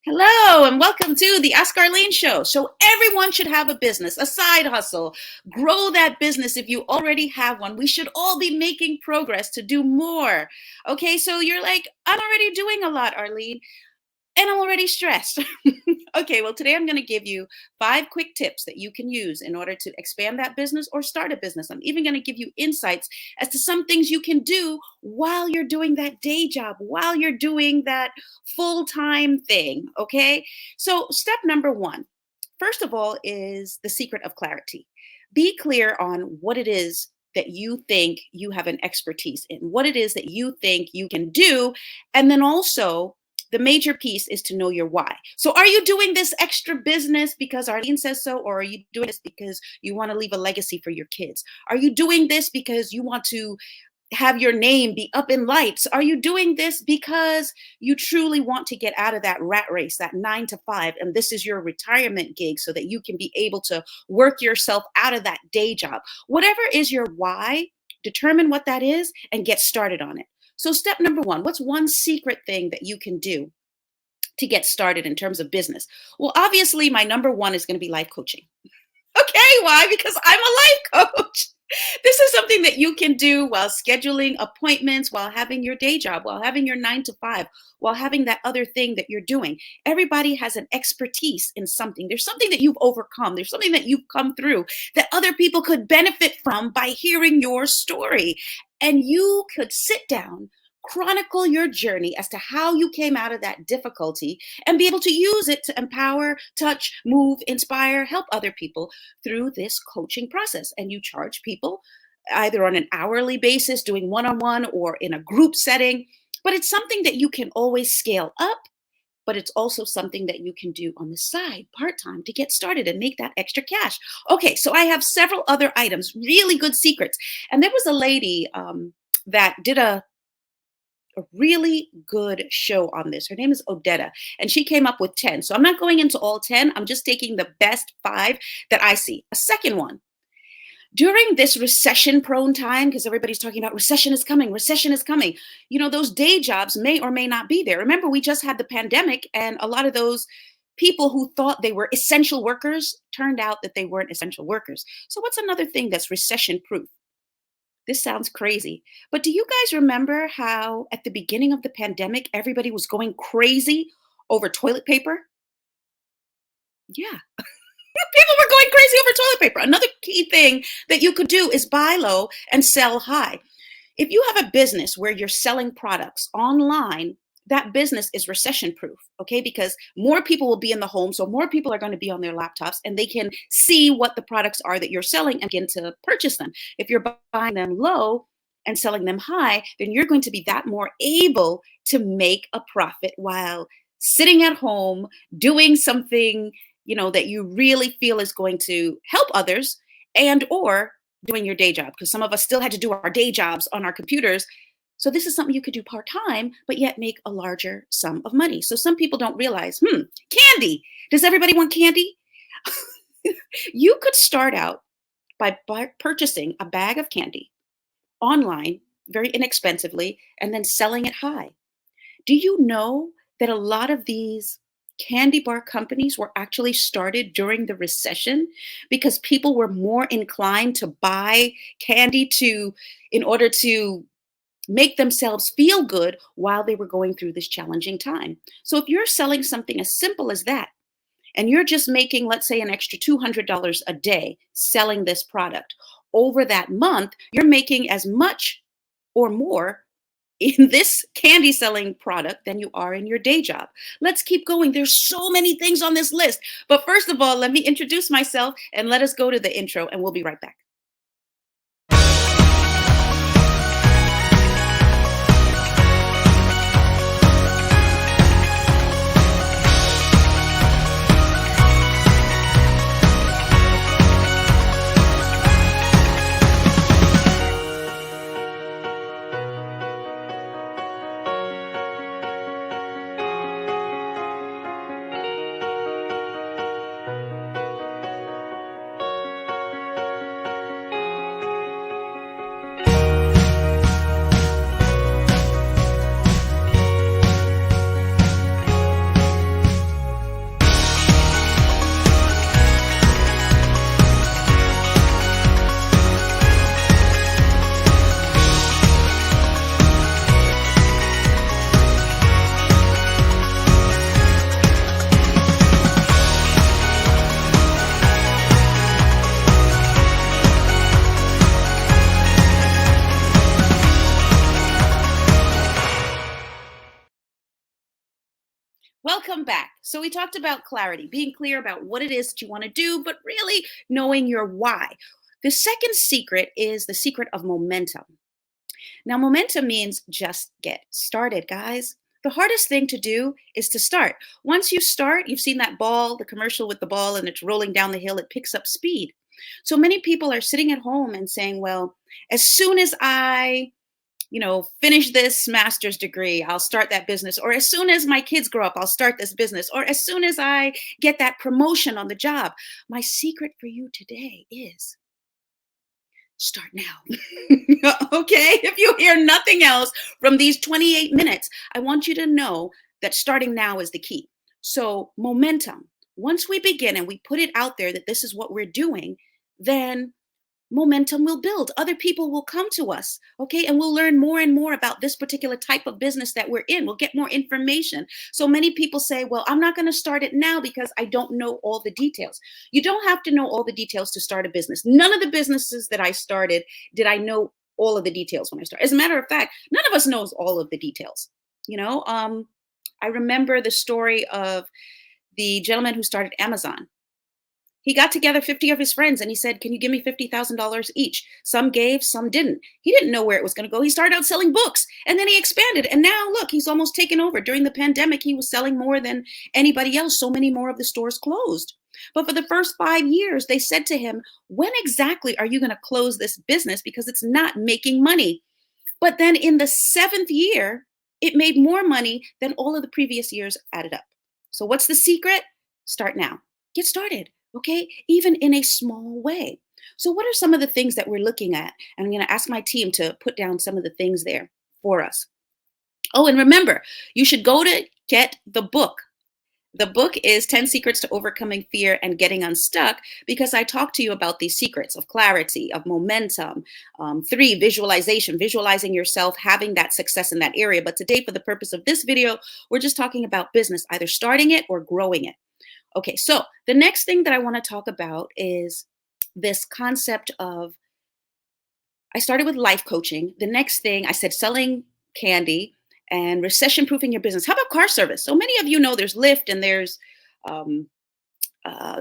Hello and welcome to the Ask Arlene Show. So everyone should have a business, a side hustle. Grow that business if you already have one. We should all be making progress to do more. Okay, so you're like, I'm already doing a lot, Arlene, and I'm already stressed. Okay, well, today I'm going to give you 5 quick tips that you can use in order to expand that business or start a business. I'm even going to give you insights as to some things you can do while you're doing that day job, while you're doing that full time thing. Okay, so step number one, first of all, is the secret of clarity. Be clear on what it is that you think you have an expertise in, what it is that you think you can do, and then also the major piece is to know your why. So are you doing this extra business because Arlene says so, or are you doing this because you want to leave a legacy for your kids? Are you doing this because you want to have your name be up in lights? Are you doing this because you truly want to get out of that rat race, that 9 to 5, and this is your retirement gig so that you can be able to work yourself out of that day job? Whatever is your why, determine what that is and get started on it. So step number one, what's one secret thing that you can do to get started in terms of business? Well, obviously my number one is going to be life coaching. Okay, why? Because I'm a life coach. This is something that you can do while scheduling appointments, while having your day job, while having your 9 to 5, while having that other thing that you're doing. Everybody has an expertise in something. There's something that you've overcome. There's something that you've come through that other people could benefit from by hearing your story. And you could sit down, chronicle your journey as to how you came out of that difficulty and be able to use it to empower, touch, move, inspire, help other people through this coaching process. And you charge people either on an hourly basis, doing one-on-one or in a group setting, but it's something that you can always scale up, but it's also something that you can do on the side, part-time, to get started and make that extra cash. Okay, so I have several other items, really good secrets. And there was a lady that did a really good show on this. Her name is Odetta, and she came up with 10. So I'm not going into all 10. I'm just taking the best 5 that I see. A second one, during this recession prone time, because everybody's talking about recession is coming, recession is coming, those day jobs may or may not be there. Remember, we just had the pandemic, and a lot of those people who thought they were essential workers turned out that they weren't essential workers. So what's another thing that's recession proof? This sounds crazy, but do you guys remember how at the beginning of the pandemic, everybody was going crazy over toilet paper? Yeah, people were going crazy over toilet paper. Another key thing that you could do is buy low and sell high. If you have a business where you're selling products online, that business is recession proof, okay? Because more people will be in the home, so more people are going to be on their laptops and they can see what the products are that you're selling and begin to purchase them. If you're buying them low and selling them high, then you're going to be that more able to make a profit while sitting at home doing something, that you really feel is going to help others, and or doing your day job, because some of us still had to do our day jobs on our computers. So this is something you could do part-time, but yet make a larger sum of money. So some people don't realize, candy. Does everybody want candy? You could start out by purchasing a bag of candy online very inexpensively and then selling it high. Do you know that a lot of these candy bar companies were actually started during the recession because people were more inclined to buy candy in order to make themselves feel good while they were going through this challenging time? So if you're selling something as simple as that, and you're just making, let's say, an extra $200 a day selling this product, over that month, you're making as much or more in this candy selling product than you are in your day job. Let's keep going. There's so many things on this list. But first of all, let me introduce myself and let us go to the intro, and we'll be right back. Welcome back. So, we talked about clarity, being clear about what it is that you want to do, but really knowing your why. The second secret is the secret of momentum. Now, momentum means just get started, guys. The hardest thing to do is to start. Once you start, you've seen that ball, the commercial with the ball, and it's rolling down the hill, it picks up speed. So many people are sitting at home and saying, well, as soon as I finish this master's degree, I'll start that business. Or as soon as my kids grow up, I'll start this business. Or as soon as I get that promotion on the job. My secret for you today is start now. Okay? If you hear nothing else from these 28 minutes, I want you to know that starting now is the key. So, momentum. Once we begin and we put it out there that this is what we're doing, then momentum will build. Other people will come to us, okay? And we'll learn more and more about this particular type of business that we're in. We'll get more information. So many people say, well, I'm not going to start it now because I don't know all the details. You don't have to know all the details to start a business. None of the businesses that I started did I know all of the details when I started. As a matter of fact, none of us knows all of the details. You know, I remember the story of the gentleman who started Amazon. He got together 50 of his friends and he said, can you give me $50,000 each? Some gave, some didn't. He didn't know where it was going to go. He started out selling books and then he expanded. And now look, he's almost taken over. During the pandemic, he was selling more than anybody else. So many more of the stores closed. But for the first 5 years, they said to him, when exactly are you going to close this business? Because it's not making money. But then in the seventh year, it made more money than all of the previous years added up. So what's the secret? Start now. Get started, okay? Even in a small way. So what are some of the things that we're looking at? And I'm going to ask my team to put down some of the things there for us. Oh, and remember, you should go to get the book. The book is 10 Secrets to Overcoming Fear and Getting Unstuck, because I talk to you about these secrets of clarity, of momentum. 3, visualization, visualizing yourself having that success in that area. But today, for the purpose of this video, we're just talking about business, either starting it or growing it. Okay, so the next thing that I want to talk about is this concept of, I started with life coaching. The next thing I said, selling candy and recession proofing your business. How about car service? So many of you know there's Lyft and there's um,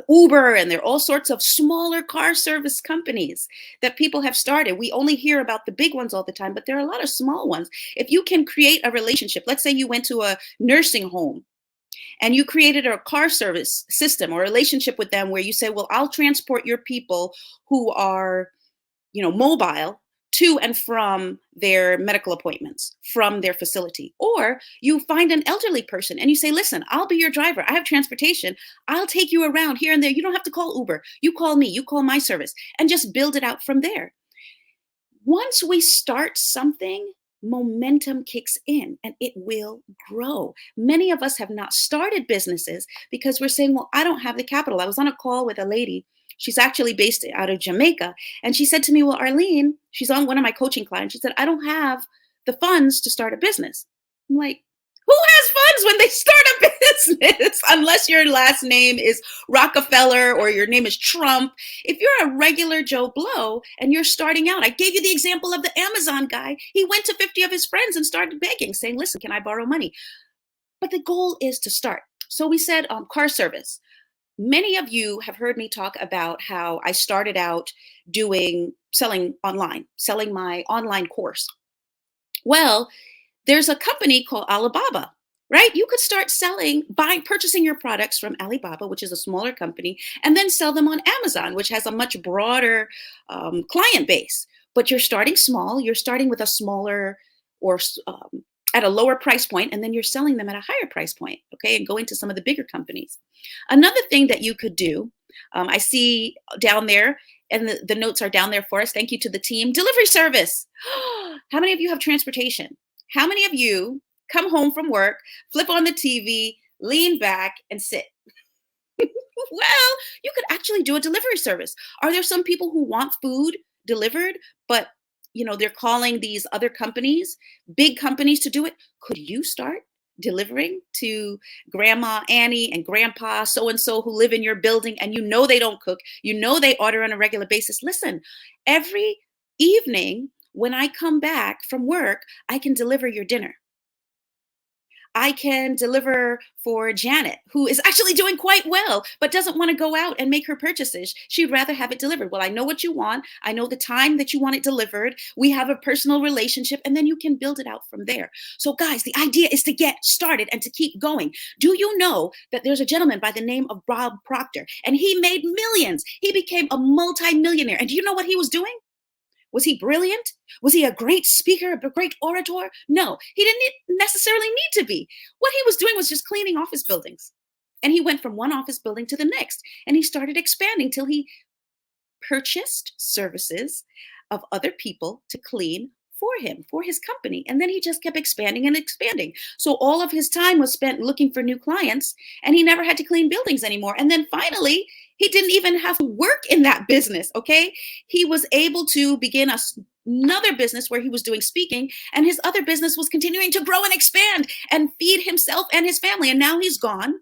Uber, and there are all sorts of smaller car service companies that people have started. We only hear about the big ones all the time, but there are a lot of small ones. If you can create a relationship, let's say you went to a nursing home and you created a car service system or relationship with them where you say, well, I'll transport your people who are mobile to and from their medical appointments, from their facility. Or you find an elderly person and you say, listen, I'll be your driver. I have transportation. I'll take you around here and there. You don't have to call Uber. You call me, you call my service, and just build it out from there. Once we start something, momentum kicks in and it will grow. Many of us have not started businesses because we're saying, well, I don't have the capital. I was on a call with a lady. She's actually based out of Jamaica. And she said to me, well, Arlene, she's on one of my coaching clients. She said, I don't have the funds to start a business. I'm like, who has funds when they start a business? Unless your last name is Rockefeller or your name is Trump. If you're a regular Joe Blow and you're starting out, I gave you the example of the Amazon guy. He went to 50 of his friends and started begging, saying, listen, can I borrow money? But the goal is to start. So we said car service. Many of you have heard me talk about how I started out selling online, selling my online course. Well, there's a company called Alibaba, right? You could start purchasing your products from Alibaba, which is a smaller company, and then sell them on Amazon, which has a much broader client base. But you're starting small. You're starting with a smaller or at a lower price point, and then you're selling them at a higher price point, okay, and going to some of the bigger companies. Another thing that you could do, I see down there, and the notes are down there for us. Thank you to the team. Delivery service. How many of you have transportation? How many of you come home from work, flip on the TV, lean back, and sit? Well, you could actually do a delivery service. Are there some people who want food delivered, but they're calling these other companies, big companies, to do it? Could you start delivering to Grandma Annie and Grandpa so-and-so who live in your building, and they don't cook, they order on a regular basis? Listen, every evening when I come back from work, I can deliver your dinner. I can deliver for Janet, who is actually doing quite well, but doesn't want to go out and make her purchases. She'd rather have it delivered. Well, I know what you want. I know the time that you want it delivered. We have a personal relationship, and then you can build it out from there. So, guys, the idea is to get started and to keep going. Do you know that there's a gentleman by the name of Bob Proctor, and he made millions? He became a multimillionaire. And do you know what he was doing? Was he brilliant? Was he a great speaker, a great orator? No, he didn't necessarily need to be. What he was doing was just cleaning office buildings. And he went from one office building to the next. And he started expanding till he purchased services of other people to clean for him, for his company. And then he just kept expanding and expanding. So all of his time was spent looking for new clients, and he never had to clean buildings anymore. And then finally, he didn't even have to work in that business. Okay. He was able to begin another business where he was doing speaking, and his other business was continuing to grow and expand and feed himself and his family. And now he's gone.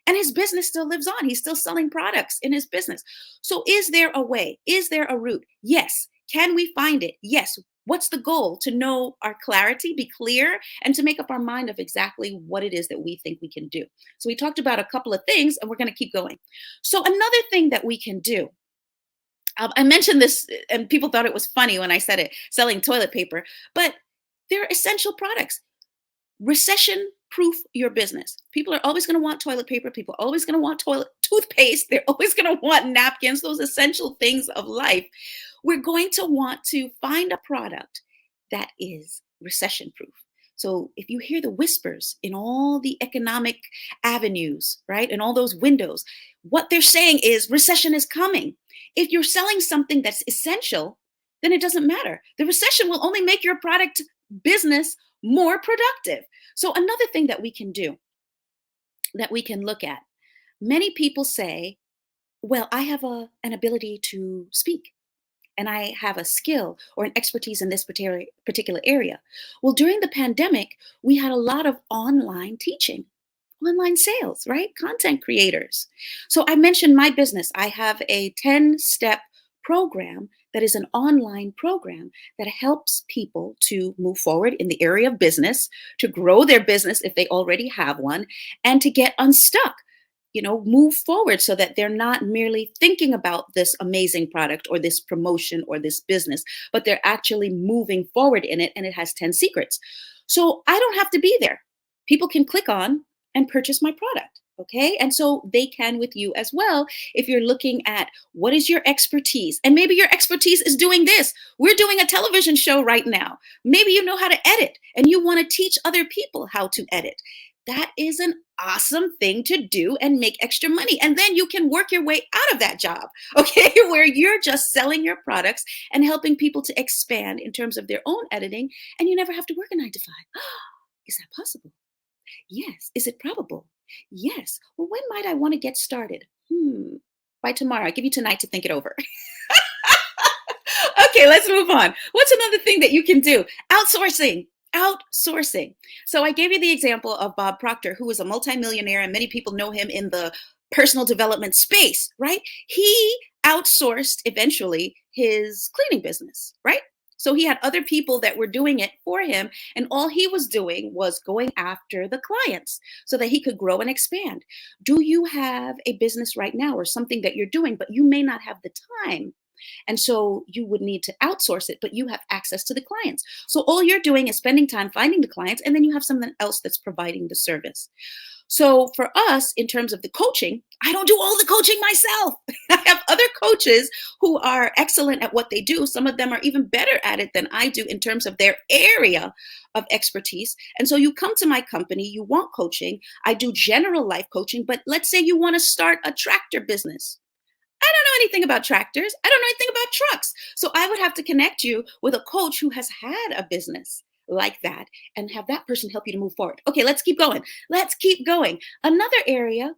And his business still lives on. He's still selling products in his business. So is there a way? Is there a route? Yes. Can we find it? Yes. What's the goal? To know our clarity, be clear, and to make up our mind of exactly what it is that we think we can do. So we talked about a couple of things, and we're going to keep going. So another thing that we can do, I mentioned this, and people thought it was funny when I said it, selling toilet paper, but they're essential products. Recession proof your business. People are always going to want toilet paper. People are always going to want toothpaste. They're always going to want napkins, those essential things of life. We're going to want to find a product that is recession proof. So if you hear the whispers in all the economic avenues, right, and all those windows, what they're saying is recession is coming. If you're selling something that's essential, then it doesn't matter. The recession will only make your product business more productive. So another thing that we can do, that we can look at, many people say, well, I have an ability to speak, and I have a skill or an expertise in this particular area. Well, during the pandemic, we had a lot of online teaching, online sales, right? Content creators. So I mentioned my business. I have a 10-step program that is an online program that helps people to move forward in the area of business, to grow their business if they already have one, and to get unstuck. Move forward so that they're not merely thinking about this amazing product or this promotion or this business, but they're actually moving forward in it, and it has 10 secrets. So I don't have to be there. People can click on and purchase my product. Okay. And so they can with you as well. If you're looking at what is your expertise, and maybe your expertise is doing this. We're doing a television show right now. Maybe you know how to edit and you want to teach other people how to edit. That is an awesome thing to do and make extra money. And then you can work your way out of that job, okay, where you're just selling your products and helping people to expand in terms of their own editing, and you never have to work a 9 to 5. Is that possible? Yes. Is it probable? Yes. Well, when might I want to get started? By tomorrow. I give you tonight to think it over. Okay, let's move on. What's another thing that you can do? Outsourcing. So I gave you the example of Bob Proctor, who is a multimillionaire, and many people know him in the personal development space, right? He outsourced eventually his cleaning business, right? So he had other people that were doing it for him, and all he was doing was going after the clients so that he could grow and expand. Do you have a business right now or something that you're doing, but you may not have the time? And so you would need to outsource it, but you have access to the clients. So all you're doing is spending time finding the clients, and then you have someone else that's providing the service. So for us, in terms of the coaching, I don't do all the coaching myself. I have other coaches who are excellent at what they do. Some of them are even better at it than I do in terms of their area of expertise. And so you come to my company, you want coaching. I do general life coaching, but let's say you want to start a tractor business. I don't know anything about tractors. I don't know anything about trucks. So I would have to connect you with a coach who has had a business like that and have that person help you to move forward. Okay, let's keep going. Another area,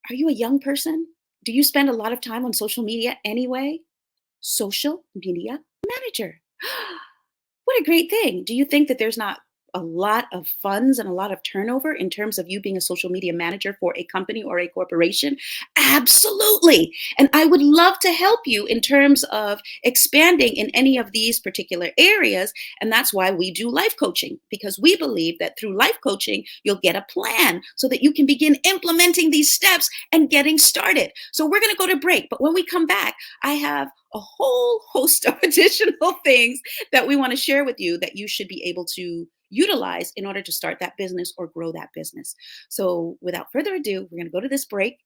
are you a young person? Do you spend a lot of time on social media anyway? Social media manager. What a great thing. Do you think that there's not a lot of funds and a lot of turnover in terms of you being a social media manager for a company or a corporation? Absolutely. And I would love to help you in terms of expanding in any of these particular areas. And that's why we do life coaching, because we believe that through life coaching, you'll get a plan so that you can begin implementing these steps and getting started. So we're going to go to break. But when we come back, I have a whole host of additional things that we want to share with you that you should be able to utilize in order to start that business or grow that business. So without further ado, we're going to go to this break,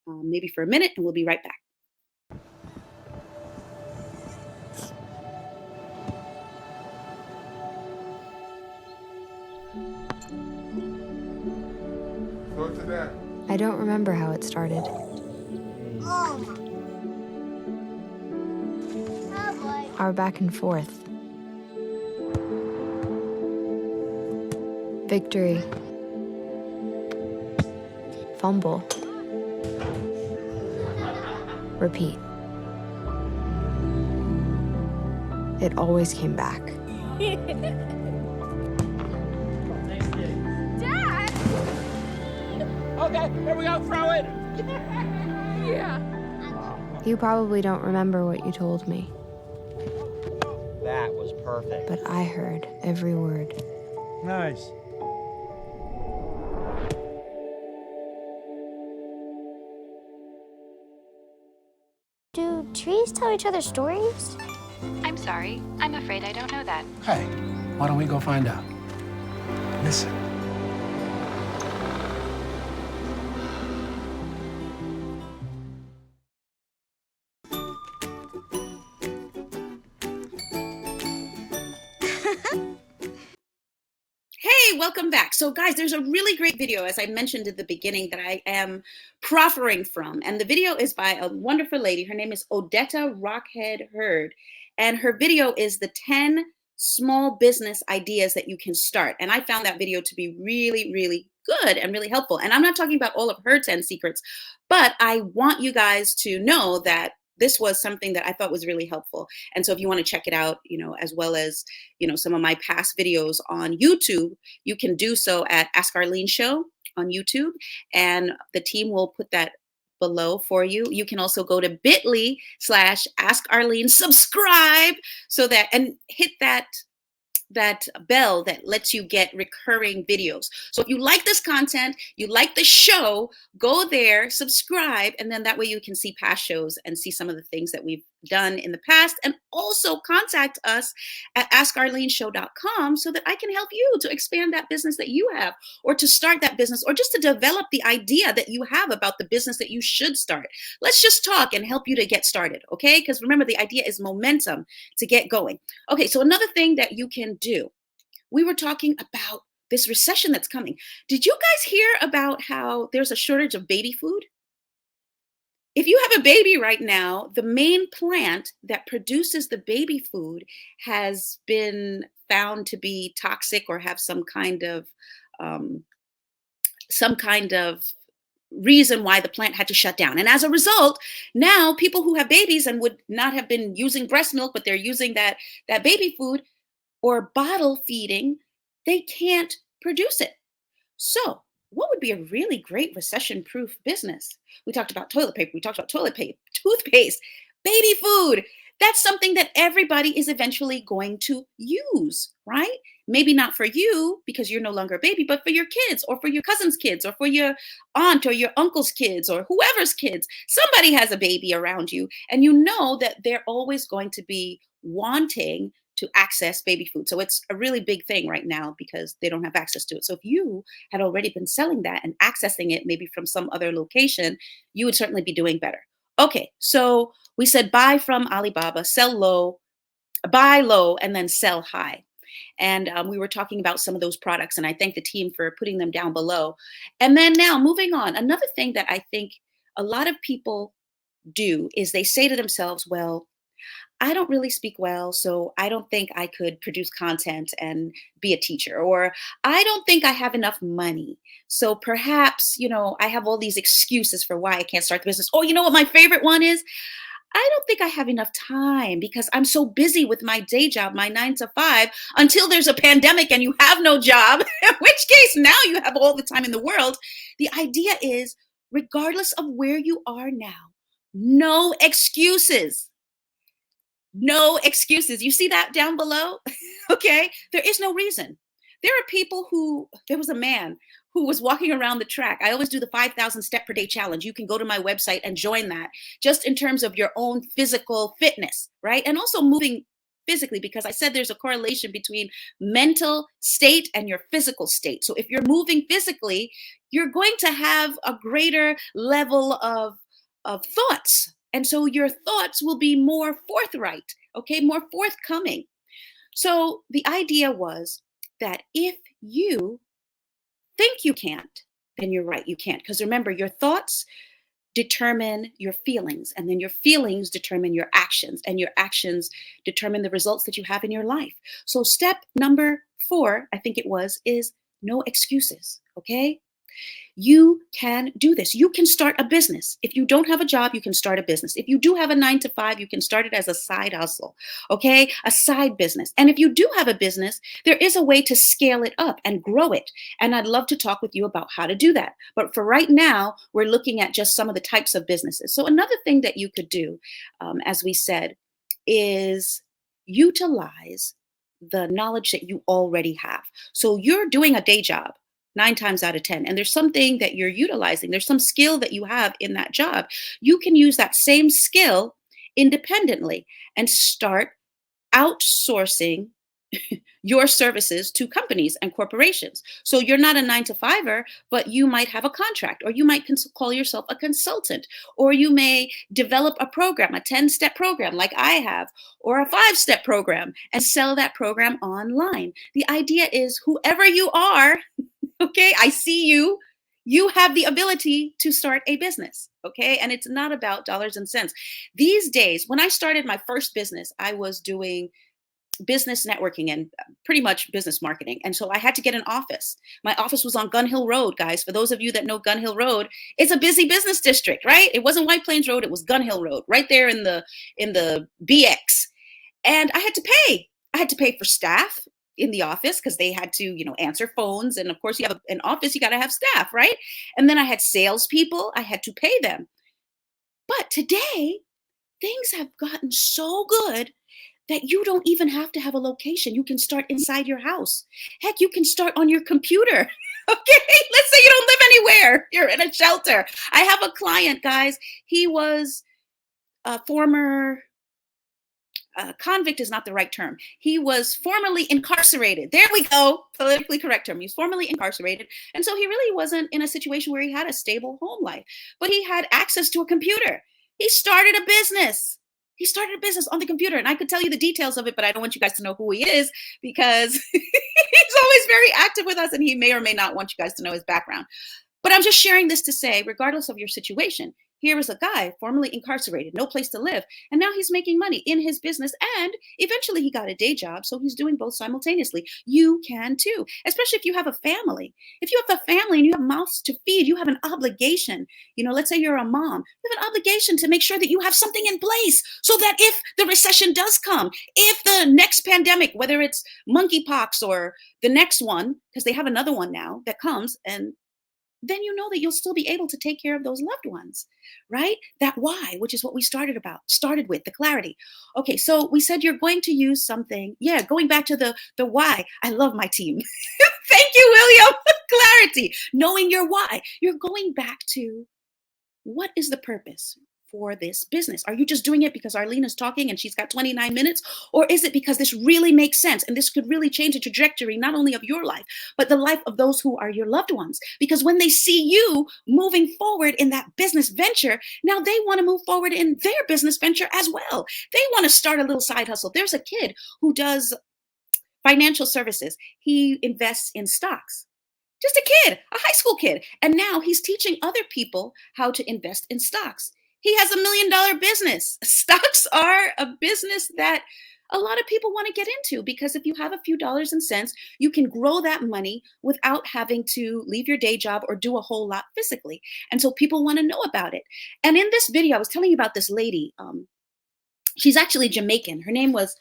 maybe for a minute, and we'll be right back. Go to that. I don't remember how it started. Our back and forth. Victory. Fumble. Repeat. It always came back. Dad! Okay, here we go, throw it! Yeah. You probably don't remember what you told me, That was perfect. but I heard every word. Nice. Do trees tell each other stories? I'm sorry. I'm afraid I don't know that. Hey, why don't we go find out? Listen. Hey, welcome back. So guys, there's a really great video, as I mentioned at the beginning, that I am proffering from. And the video is by a wonderful lady. Her name is Odetta Rockhead Hurd. And her video is the 10 small business ideas that you can start. And I found that video to be really, really good and really helpful. And I'm not talking about all of her 10 secrets, but I want you guys to know that this was something that I thought was really helpful. And so if you want to check it out, as well as, some of my past videos on YouTube, you can do so at Ask Arlene Show on YouTube. And the team will put that below for you. You can also go to bit.ly/Ask Arlene, subscribe and hit that bell that lets you get recurring videos. So if you like this content, you like the show, go there, subscribe, and then that way you can see past shows and see some of the things that we've done in the past, and also contact us at askarleneshow.com so that I can help you to expand that business that you have, or to start that business, or just to develop the idea that you have about the business that you should start. Let's just talk and help you to get started, okay? Because remember, the idea is momentum to get going. Okay, so another thing that you can do, we were talking about this recession that's coming. Did you guys hear about how there's a shortage of baby food? If you have a baby right now, the main plant that produces the baby food has been found to be toxic or have some kind of reason why the plant had to shut down. And as a result, now people who have babies and would not have been using breast milk, but they're using that baby food or bottle feeding, they can't produce it. So what would be a really great recession-proof business? We talked about toilet paper. We talked about toilet paper, toothpaste, baby food. That's something that everybody is eventually going to use, right? Maybe not for you because you're no longer a baby, but for your kids or for your cousin's kids or for your aunt or your uncle's kids or whoever's kids. Somebody has a baby around you, and you know that they're always going to be wanting to access baby food. So it's a really big thing right now because they don't have access to it. So if you had already been selling that and accessing it maybe from some other location, you would certainly be doing better. Okay, so we said buy from Alibaba, sell low, buy low, and then sell high. And we were talking about some of those products, and I thank the team for putting them down below. And then now moving on, another thing that I think a lot of people do is they say to themselves, well, I don't really speak well, so I don't think I could produce content and be a teacher. Or I don't think I have enough money. So perhaps, I have all these excuses for why I can't start the business. Oh, you know what my favorite one is? I don't think I have enough time because I'm so busy with my day job, my 9 to 5, until there's a pandemic and you have no job, in which case now you have all the time in the world. The idea is, regardless of where you are now, no excuses. No excuses. You see that down below? Okay. There is no reason. There are people there was a man who was walking around the track. I always do the 5,000 step per day challenge. You can go to my website and join that, just in terms of your own physical fitness, right? And also moving physically, because I said there's a correlation between mental state and your physical state. So if you're moving physically, you're going to have a greater level of thoughts. And so your thoughts will be more forthright, okay, more forthcoming. So the idea was that if you think you can't, then you're right, you can't. Because remember, your thoughts determine your feelings, and then your feelings determine your actions, and your actions determine the results that you have in your life. So step number 4, I think it was, is no excuses, okay? You can do this. You can start a business. If you don't have a job, you can start a business. If you do have a 9 to 5, you can start it as a side hustle, okay? A side business. And if you do have a business, there is a way to scale it up and grow it. And I'd love to talk with you about how to do that. But for right now, we're looking at just some of the types of businesses. So another thing that you could do, as we said, is utilize the knowledge that you already have. So you're doing a day job 9 times out of 10, and there's something that you're utilizing. There's some skill that you have in that job. You can use that same skill independently and start outsourcing your services to companies and corporations. So you're not a 9 to 5er, but you might have a contract, or you might call yourself a consultant, or you may develop a program, a 10-step program like I have, or a 5-step program, and sell that program online. The idea is, whoever you are, okay, I see you. You have the ability to start a business, okay? And it's not about dollars and cents. These days, when I started my first business, I was doing business networking and pretty much business marketing. And so I had to get an office. My office was on Gun Hill Road, guys. For those of you that know Gun Hill Road, it's a busy business district, right? It wasn't White Plains Road, it was Gun Hill Road, right there in the BX. And I had to pay. I had to pay for staff in the office because they had to, answer phones. And of course, you have an office, you got to have staff, right? And then I had salespeople, I had to pay them. But today, things have gotten so good that you don't even have to have a location. You can start inside your house. Heck, you can start on your computer. Okay, let's say you don't live anywhere. You're in a shelter. I have a client, guys. He was a former convict is not the right term. He was formerly incarcerated. There we go. Politically correct term. He was formerly incarcerated. And so he really wasn't in a situation where he had a stable home life, but he had access to a computer. He started a business. He started a business on the computer. And I could tell you the details of it, but I don't want you guys to know who he is because he's always very active with us and he may or may not want you guys to know his background. But I'm just sharing this to say, regardless of your situation, here is a guy formerly incarcerated, no place to live, and now he's making money in his business, and eventually he got a day job, so he's doing both simultaneously. You can too, especially if you have a family. If you have a family and you have mouths to feed, you have an obligation. Let's say you're a mom, you have an obligation to make sure that you have something in place so that if the recession does come, if the next pandemic, whether it's monkeypox or the next one, because they have another one now that comes, and then you know that you'll still be able to take care of those loved ones, right? That why, which is what we started with, the clarity. Okay, so we said you're going to use something. Yeah, going back to the why. I love my team. Thank you, William. Clarity, knowing your why. You're going back to, what is the purpose for this business? Are you just doing it because Arlene is talking and she's got 29 minutes? Or is it because this really makes sense and this could really change the trajectory, not only of your life, but the life of those who are your loved ones? Because when they see you moving forward in that business venture, now they want to move forward in their business venture as well. They want to start a little side hustle. There's a kid who does financial services. He invests in stocks. Just a kid, a high school kid. And now he's teaching other people how to invest in stocks. He has $1 million business. Stocks are a business that a lot of people want to get into because if you have a few dollars and cents, you can grow that money without having to leave your day job or do a whole lot physically. And so people want to know about it. And in this video, I was telling you about this lady. She's actually Jamaican. Her name was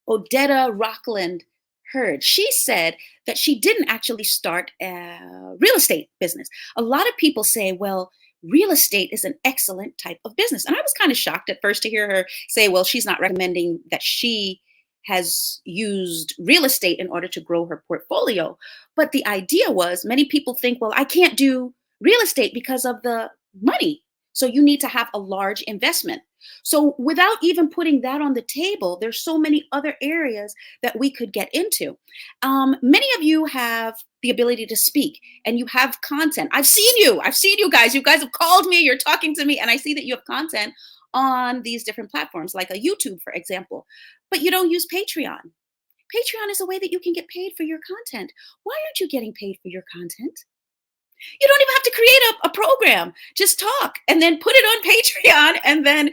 Odetta Rockland Hurd. She said that she didn't actually start a real estate business. A lot of people say, well, real estate is an excellent type of business. And I was kind of shocked at first to hear her say, well, she's not recommending that she has used real estate in order to grow her portfolio. But the idea was many people think, well, I can't do real estate because of the money. So you need to have a large investment. So without even putting that on the table, there's so many other areas that we could get into. Many of you have the ability to speak and you have content. I've seen you guys. You guys have called me, you're talking to me, and I see that you have content on these different platforms, like a YouTube, for example, but you don't use Patreon. Patreon is a way that you can get paid for your content. Why aren't you getting paid for your content? You don't even have to create a program. Just talk and then put it on Patreon. And then,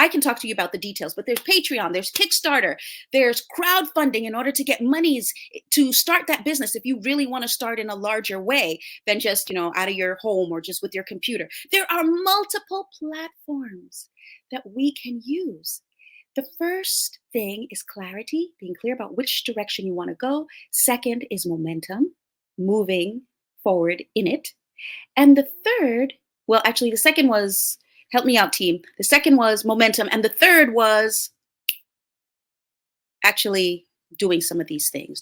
I can talk to you about the details, but there's Patreon, there's Kickstarter, there's crowdfunding in order to get monies to start that business. If you really want to start in a larger way than just, out of your home or just with your computer, there are multiple platforms that we can use. The first thing is clarity, being clear about which direction you want to go. Second is momentum, moving forward in it. And the third, the second was, help me out, team. The second was momentum. And the third was actually doing some of these things,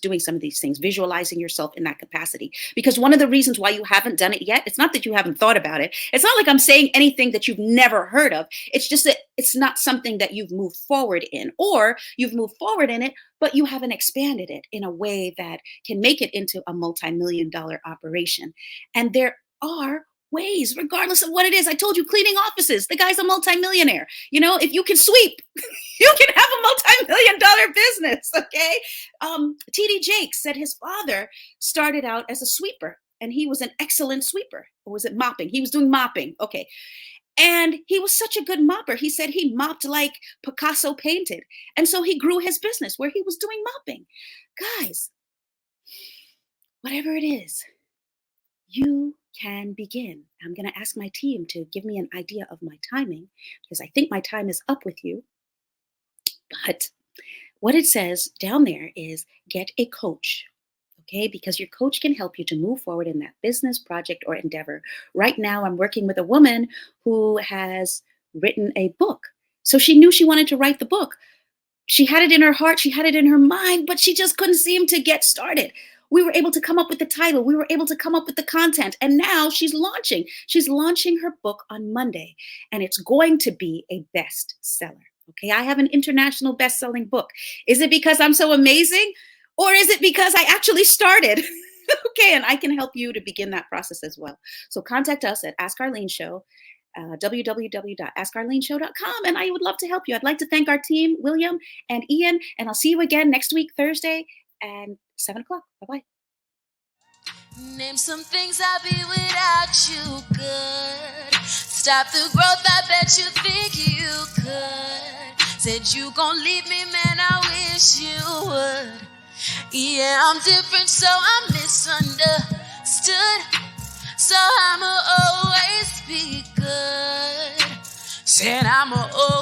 visualizing yourself in that capacity. Because one of the reasons why you haven't done it yet, it's not that you haven't thought about it. It's not like I'm saying anything that you've never heard of. It's just that it's not something that you've moved forward in, or you've moved forward in it, but you haven't expanded it in a way that can make it into a multi-million-dollar operation. And there are ways, regardless of what it is. I told you, cleaning offices, the guy's a multi-millionaire. If you can sweep, you can have a multi-million-dollar business, okay? T.D. Jakes said his father started out as a sweeper, and he was an excellent sweeper. Or was it mopping? He was doing mopping, okay. And he was such a good mopper. He said he mopped like Picasso painted. And so he grew his business where he was doing mopping. Guys, whatever it is, you can begin. I'm going to ask my team to give me an idea of my timing, because I think my time is up with you. But what it says down there is get a coach, okay? Because your coach can help you to move forward in that business, project, or endeavor. Right now, I'm working with a woman who has written a book. So she knew she wanted to write the book. She had it in her heart, she had it in her mind, but she just couldn't seem to get started. We were able to come up with the title. We were able to come up with the content. And now she's launching. She's launching her book on Monday. And it's going to be a bestseller. Okay, I have an international best-selling book. Is it because I'm so amazing? Or is it because I actually started? Okay, and I can help you to begin that process as well. So contact us at Ask Arlene Show, www.askarleneshow.com, and I would love to help you. I'd like to thank our team, William and Ian, and I'll see you again next week, Thursday, and 7 o'clock. Bye-bye. Name some things I'll be without you, good. Stop the growth, I bet you think you could. Said you gon' leave me, man, I wish you would. Yeah, I'm different, so I'm misunderstood. So I'ma always be good. Said I'ma always